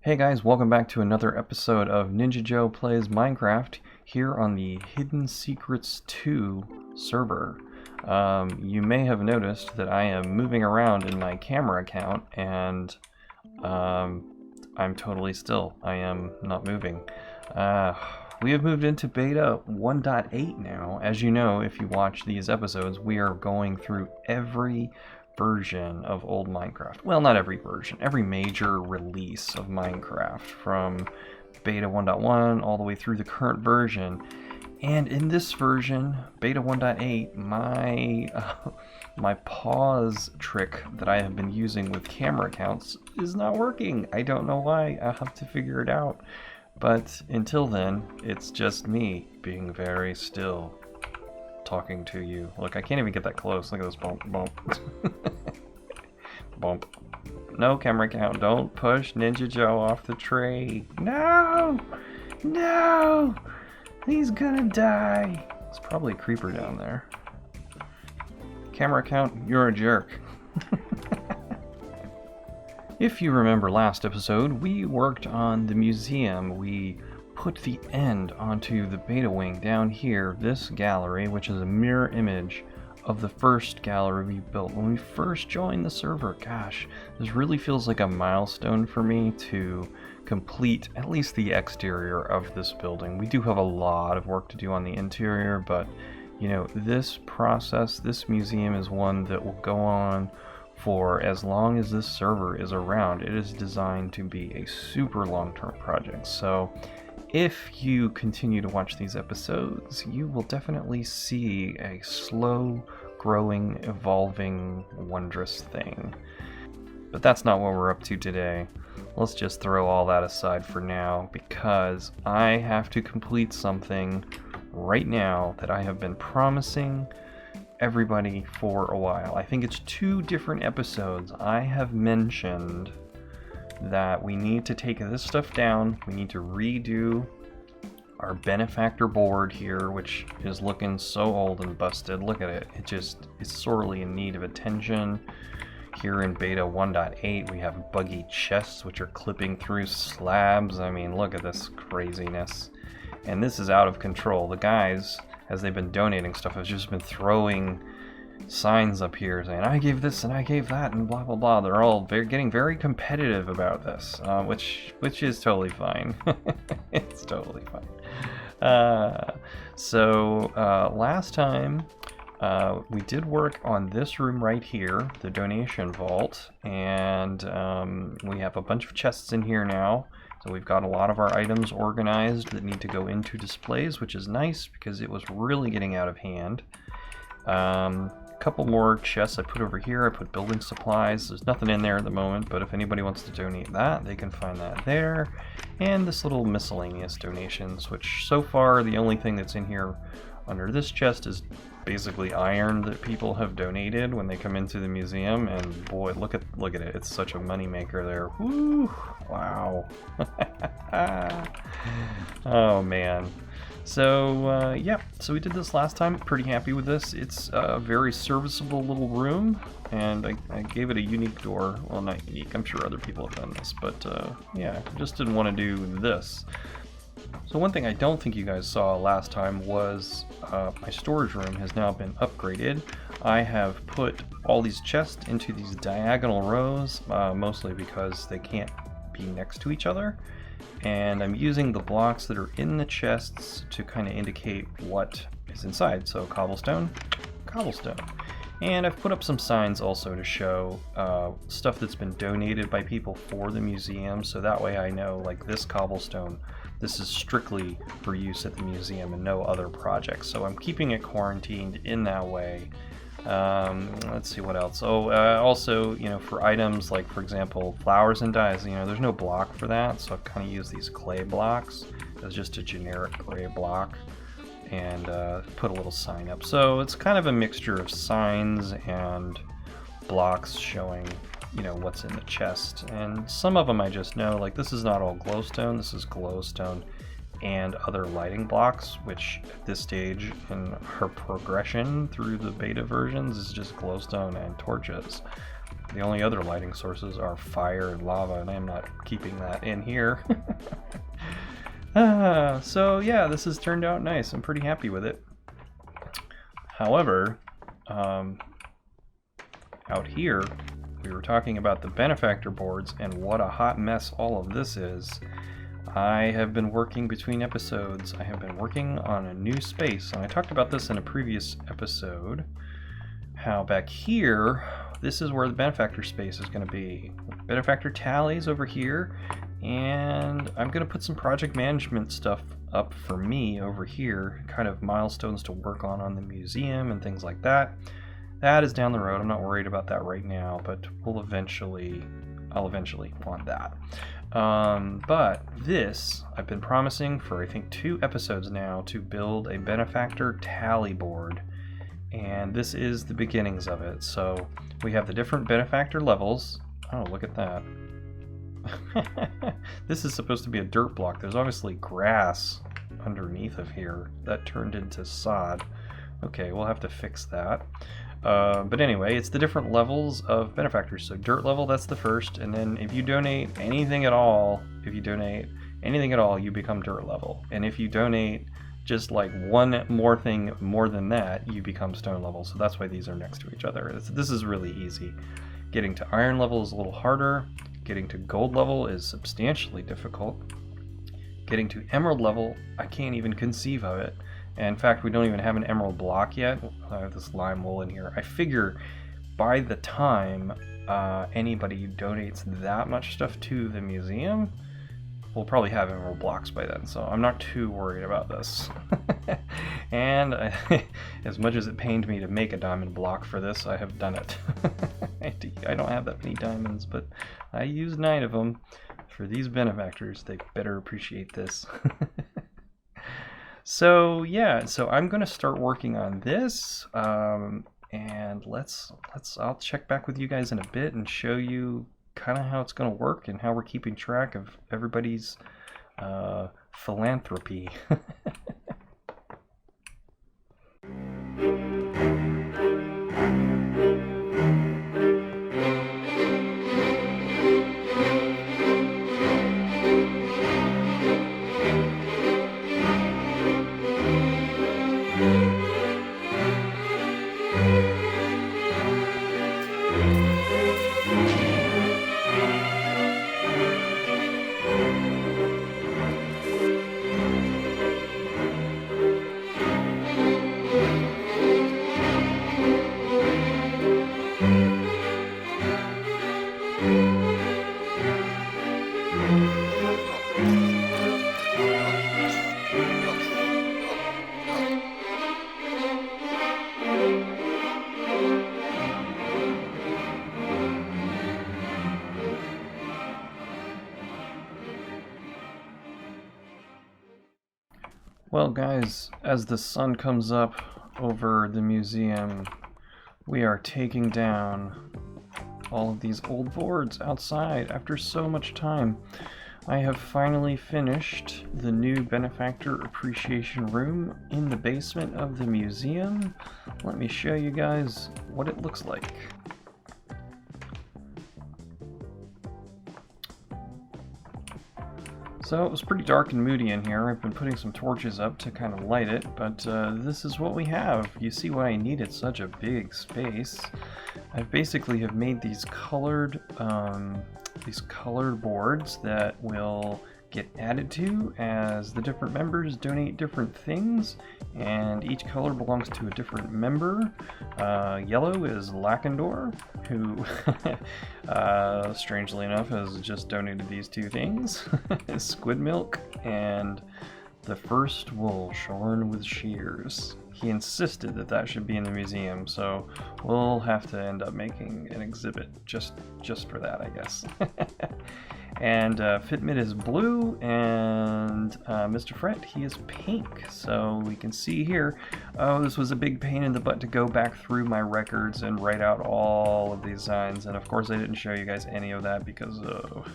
Hey guys, welcome back to another episode of Ninja Joe Plays Minecraft here on the Hidden Secrets 2 server. You may have noticed that I am moving around in my camera account and I'm totally still. I am not moving. We have moved into beta 1.8 now. As you know, if you watch these episodes, we are going through every version of old Minecraft. Well, not every version, every major release of Minecraft from beta 1.1 all the way through the current version. And in this version, beta 1.8, my pause trick that I have been using with camera accounts is not working. I don't know why. I'll have to figure it out. But until then, it's just me being very still, talking to you. Look, I can't even get that close. Look at this bump, bump. Bump. No, camera account, don't push Ninja Joe off the tree. No! No! He's gonna die. There's probably a creeper down there. Camera account, you're a jerk. If you remember last episode, we worked on the museum. We put the end onto the beta wing down here, this gallery, which is a mirror image of the first gallery we built when we first joined the server. Gosh, this really feels like a milestone for me to complete at least the exterior of this building. We do have a lot of work to do on the interior, but you know, this process, this museum is one that will go on for as long as this server is around. It is designed to be a super long-term project. So if you continue to watch these episodes, you will definitely see a slow growing, evolving, wondrous thing. But that's not what we're up to today. Let's just throw all that aside for now, because I have to complete something right now that I have been promising everybody for a while. I think it's 2 different episodes I have mentioned that we need to take this stuff down. We need to redo our Benefactor board here, which is looking so old and busted. Look at it. It's sorely in need of attention. Here in beta 1.8, we have buggy chests which are clipping through slabs. I mean, look at this craziness. And this is out of control. The guys, as they've been donating stuff, have just been throwing signs up here saying, I gave this and I gave that and blah blah blah. They're all getting very competitive about this, which is totally fine. It's totally fine. Last time we did work on this room right here, the donation vault, and we have a bunch of chests in here now. So we've got a lot of our items organized that need to go into displays, which is nice because it was really getting out of hand. Couple more chests I put over here. I put building supplies. There's nothing in there at the moment, but if anybody wants to donate that, they can find that there. And this little miscellaneous donations, which so far the only thing that's in here under this chest is basically iron that people have donated when they come into the museum. And boy, look at it. It's such a money maker there. Woo! Wow. Oh man. So yeah, so we did this last time. Pretty happy with this. It's a very serviceable little room, and I gave it a unique door. Well, not unique, I'm sure other people have done this, but yeah, just didn't want to do this. So one thing I don't think you guys saw last time was my storage room has now been upgraded. I have put all these chests into these diagonal rows, mostly because they can't be next to each other. And I'm using the blocks that are in the chests to kind of indicate what is inside. So cobblestone, cobblestone. And I've put up some signs also to show stuff that's been donated by people for the museum. So that way I know, like, this cobblestone, this is strictly for use at the museum and no other projects. So I'm keeping it quarantined in that way. Let's see what else. Also, you know, for items like, for example, flowers and dyes, you know, there's no block for that, so I've kind of used these clay blocks as just a generic clay block and put a little sign up. So it's kind of a mixture of signs and blocks showing, you know, what's in the chest. And some of them I just know, like, this is not all glowstone, this is glowstone and other lighting blocks, which at this stage in her progression through the beta versions is just glowstone and torches. The only other lighting sources are fire and lava, and I'm not keeping that in here. So yeah, this has turned out nice. I'm pretty happy with it. However, out here, we were talking about the Benefactor boards and what a hot mess all of this is. I have been working between episodes. I have been working on a new space, and I talked about this in a previous episode. How back here, this is where the Benefactor space is going to be. Benefactor tallies over here, and I'm going to put some project management stuff up for me over here, kind of milestones to work on the museum and things like that. That is down the road. I'm not worried about that right now, but I'll eventually want that. But this, I've been promising for I think 2 episodes now to build a Benefactor tally board, and this is the beginnings of it. So we have the different Benefactor levels. Oh, look at that. This is supposed to be a dirt block. There's obviously grass underneath of here that turned into sod. Okay, we'll have to fix that. But anyway, it's the different levels of benefactors. So dirt level, that's the first, and then if you donate anything at all, you become dirt level. And if you donate just like one more thing more than that, you become stone level. So that's why these are next to each other. This is really easy. Getting to iron level is a little harder. Getting to gold level is substantially difficult. Getting to emerald level, I can't even conceive of it. And in fact, we don't even have an emerald block yet. I have this lime wool in here. I figure by the time anybody donates that much stuff to the museum, we'll probably have emerald blocks by then. So I'm not too worried about this. And as much as it pained me to make a diamond block for this, I have done it. I don't have that many diamonds, but I used 9 of them for these benefactors. They better appreciate this. So yeah, so I'm gonna start working on this, and I'll check back with you guys in a bit and show you kind of how it's gonna work and how we're keeping track of everybody's philanthropy. Well guys, as the sun comes up over the museum, we are taking down all of these old boards outside after so much time. I have finally finished the new Benefactor Appreciation Room in the basement of the museum. Let me show you guys what it looks like. So it was pretty dark and moody in here. I've been putting some torches up to kind of light it, but this is what we have. You see why I needed such a big space. I basically have made these colored boards that will get added to as the different members donate different things, and each color belongs to a different member. Yellow is Lackendor, who strangely enough has just donated these 2 things. Squid milk and the first wool shorn with shears. He insisted that that should be in the museum, so we'll have to end up making an exhibit just for that, I guess. And Fitmit is blue, and Mr. Fret, he is pink. So we can see here, oh, this was a big pain in the butt to go back through my records and write out all of these signs. And of course I didn't show you guys any of that because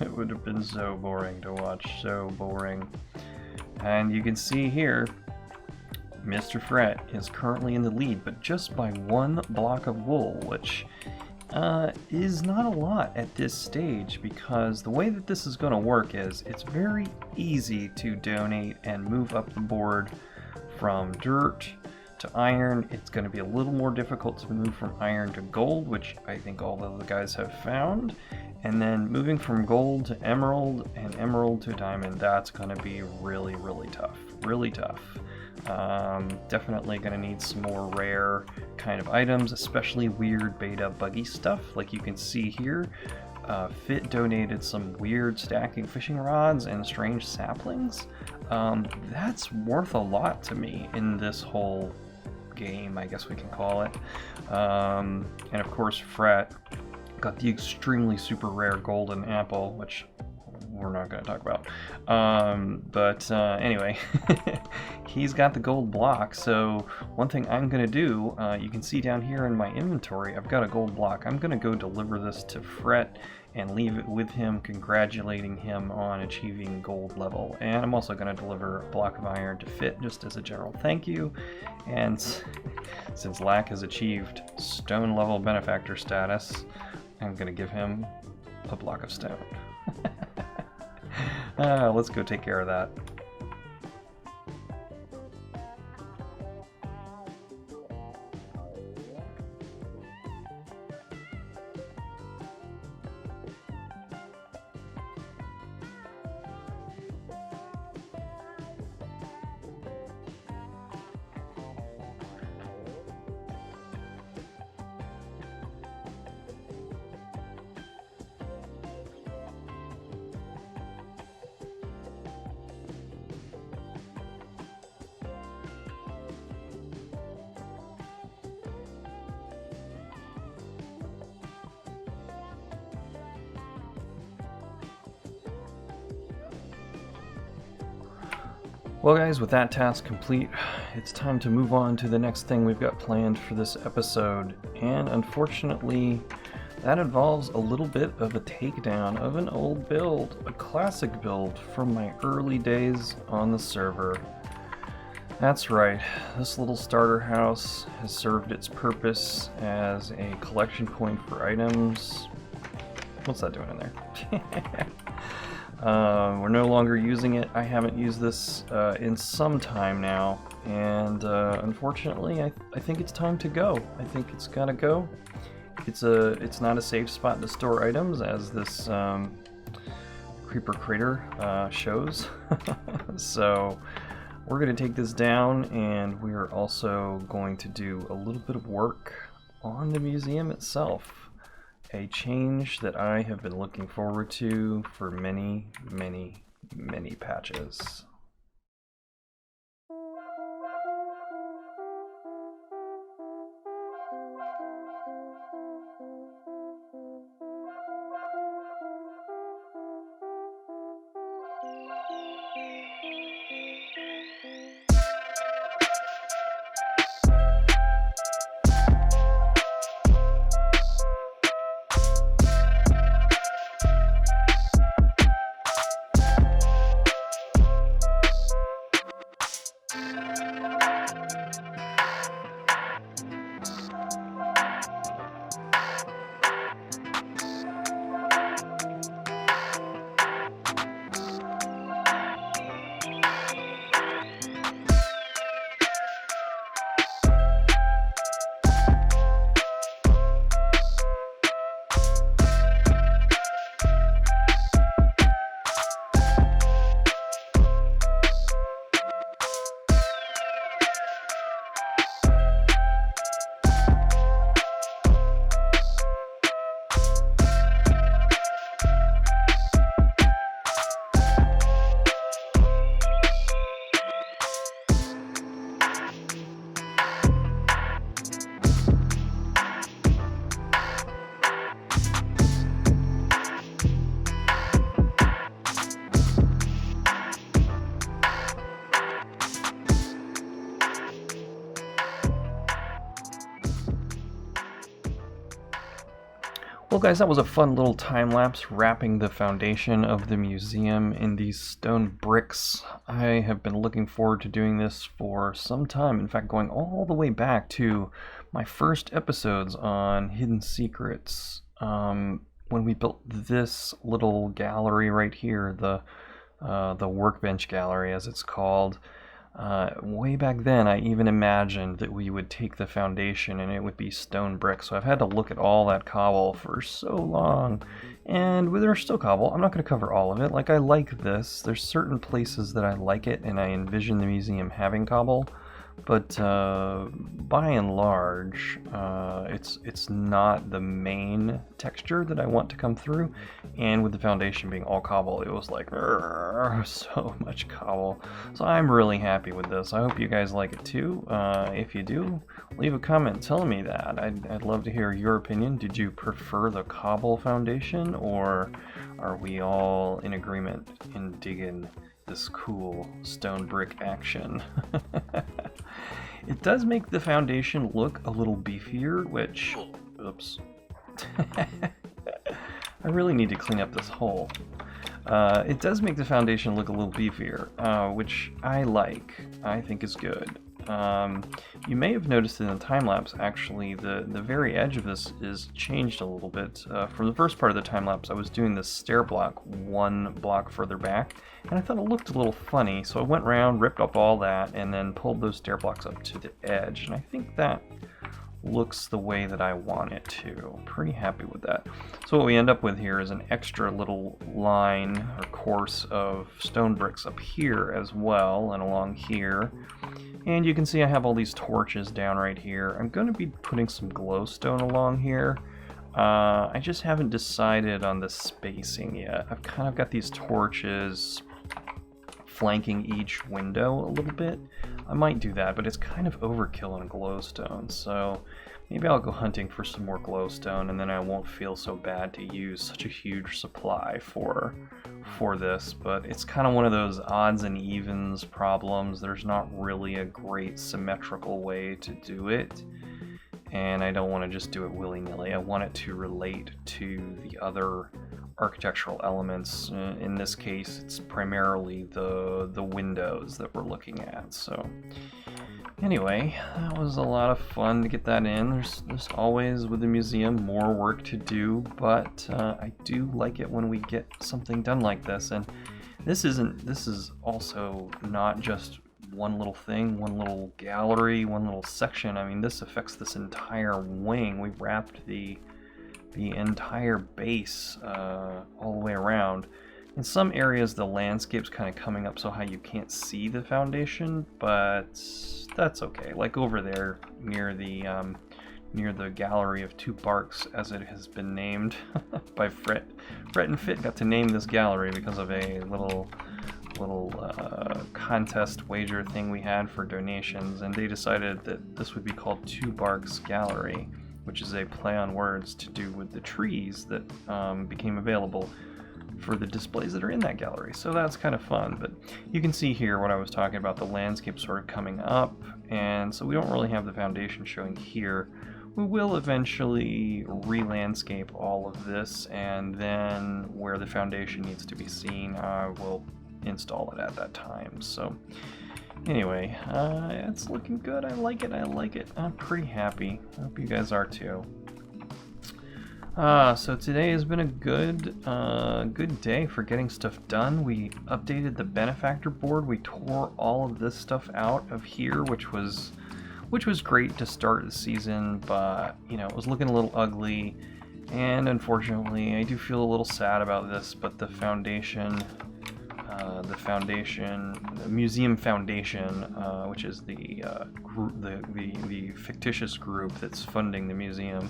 it would have been so boring to watch, so boring. And you can see here, Mr. Fret is currently in the lead, but just by 1 block of wool, which is not a lot at this stage, because the way that this is going to work is it's very easy to donate and move up the board from dirt to iron. It's going to be a little more difficult to move from iron to gold, which I think all of the guys have found. And then moving from gold to emerald and emerald to diamond, that's going to be really, really tough. Really tough. Definitely going to need some more rare kind of items, especially weird beta buggy stuff like you can see here. Fit donated some weird stacking fishing rods and strange saplings. That's worth a lot to me in this whole game, I guess we can call it. And of course, Fret got the extremely super rare golden apple, which we're not going to talk about. But anyway, he's got the gold block. So one thing I'm going to do, you can see down here in my inventory, I've got a gold block. I'm going to go deliver this to Fret and leave it with him, congratulating him on achieving gold level. And I'm also going to deliver a block of iron to Fit, just as a general thank you. And since Lack has achieved stone level benefactor status, I'm going to give him a block of stone. Let's go take care of that. Well guys, with that task complete, it's time to move on to the next thing we've got planned for this episode. And unfortunately, that involves a little bit of a takedown of an old build, a classic build from my early days on the server. That's right, this little starter house has served its purpose as a collection point for items. What's that doing in there? We're no longer using it. I haven't used this in some time now, and unfortunately I think it's time to go. I think it's gotta go. It's not a safe spot to store items, as this creeper crater shows. So we're gonna take this down, and we are also going to do a little bit of work on the museum itself. A change that I have been looking forward to for many, many, many patches. Well guys, that was a fun little time lapse wrapping the foundation of the museum in these stone bricks. I have been looking forward to doing this for some time, in fact going all the way back to my first episodes on Hidden Secrets. When we built this little gallery right here, the workbench gallery as it's called. Way back then, I even imagined that we would take the foundation and it would be stone brick. So I've had to look at all that cobble for so long. And there's still cobble. I'm not going to cover all of it. Like, I like this. There's certain places that I like it, and I envision the museum having cobble. But by and large, it's not the main texture that I want to come through. And with the foundation being all cobble, it was like so much cobble. So I'm really happy with this. I hope you guys like it too. If you do, leave a comment telling me that. I'd love to hear your opinion. Did you prefer the cobble foundation, or are we all in agreement in digging this cool stone brick action? It does make the foundation look a little beefier, which, oops, I really need to clean up this hole. It does make the foundation look a little beefier, which I think is good. You may have noticed in the time-lapse, actually, the very edge of this is changed a little bit. From the first part of the time-lapse, I was doing this stair block one block further back, and I thought it looked a little funny, so I went around, ripped up all that, and then pulled those stair blocks up to the edge, and I think that looks the way that I want it to. Pretty happy with that. So what we end up with here is an extra little line or course of stone bricks up here as well, and along here. And you can see I have all these torches down right here. I'm going to be putting some glowstone along here. I just haven't decided on the spacing yet. I've kind of got these torches flanking each window a little bit. I might do that, but it's kind of overkill on glowstone, so maybe I'll go hunting for some more glowstone, and then I won't feel so bad to use such a huge supply for this. But it's kind of one of those odds and evens problems. There's not really a great symmetrical way to do it, and I don't want to just do it willy-nilly. I want it to relate to the other architectural elements. In this case, it's primarily the windows that we're looking at. So anyway, that was a lot of fun to get that in. There's always, with the museum, more work to do, but I do like it when we get something done like this. And this is also not just one little thing, one little gallery, one little section. I mean, this affects this entire wing. We wrapped the entire base all the way around. In some areas the landscape's kind of coming up so high you can't see the foundation, but that's okay. Like over there near the gallery of two barks, as it has been named by Fret and Fit. Got to name this gallery because of a little contest wager thing we had for donations, and they decided that this would be called Two Barks Gallery, which is a play on words to do with the trees that became available for the displays that are in that gallery. So that's kind of fun. But you can see here what I was talking about, the landscape sort of coming up, and so we don't really have the foundation showing here. We will eventually re-landscape all of this, and then where the foundation needs to be seen, I will install it at that time. So anyway, it's looking good. I like it. I'm pretty happy. I hope you guys are too. So today has been a good day for getting stuff done. We updated the Benefactor board. We tore all of this stuff out of here, which was great to start the season, but you know, it was looking a little ugly, and unfortunately I do feel a little sad about this, but the museum foundation, which is the fictitious group that's funding the museum,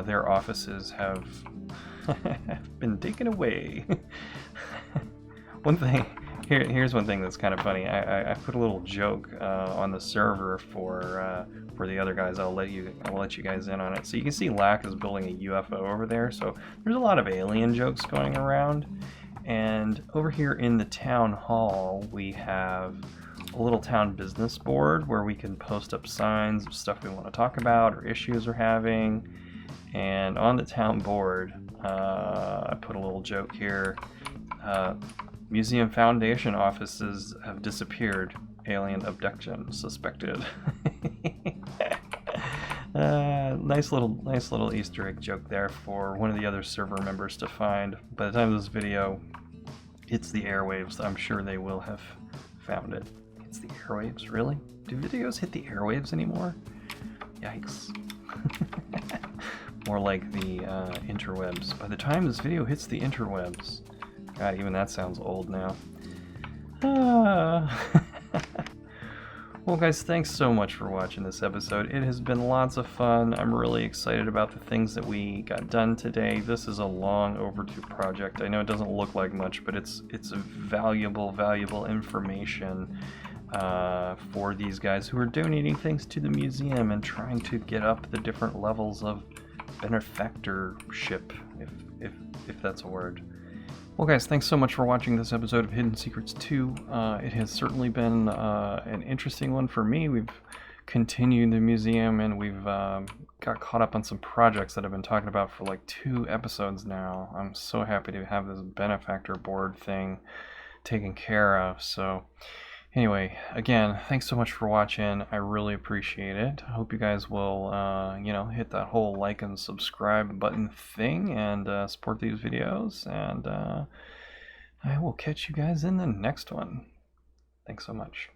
their offices have been taken away. Here's one thing that's kind of funny. I put a little joke on the server for the other guys. I'll let you guys in on it. So you can see Lack is building a UFO over there. So there's a lot of alien jokes going around. And over here in the town hall, we have a little town business board where we can post up signs of stuff we want to talk about or issues we're having. And on the town board, I put a little joke here. Museum Foundation offices have disappeared. Alien abduction suspected. Nice little Easter egg joke there for one of the other server members to find. By the time this video hits the airwaves, I'm sure they will have found it. It's the airwaves, really? Do videos hit the airwaves anymore? Yikes. More like the interwebs. By the time this video hits the interwebs, God, even that sounds old now. Well guys, thanks so much for watching this episode. It has been lots of fun. I'm really excited about the things that we got done today. This is a long overdue project. I know it doesn't look like much, but it's valuable information for these guys who are donating things to the museum and trying to get up the different levels of benefactorship, if that's a word. Well guys, thanks so much for watching this episode of Hidden Secrets 2. It has certainly been an interesting one for me. We've continued the museum and we've got caught up on some projects that I've been talking about for like 2 episodes now. I'm so happy to have this benefactor board thing taken care of. So anyway, again, thanks so much for watching. I really appreciate it. I hope you guys will, hit that whole like and subscribe button thing and support these videos. And I will catch you guys in the next one. Thanks so much.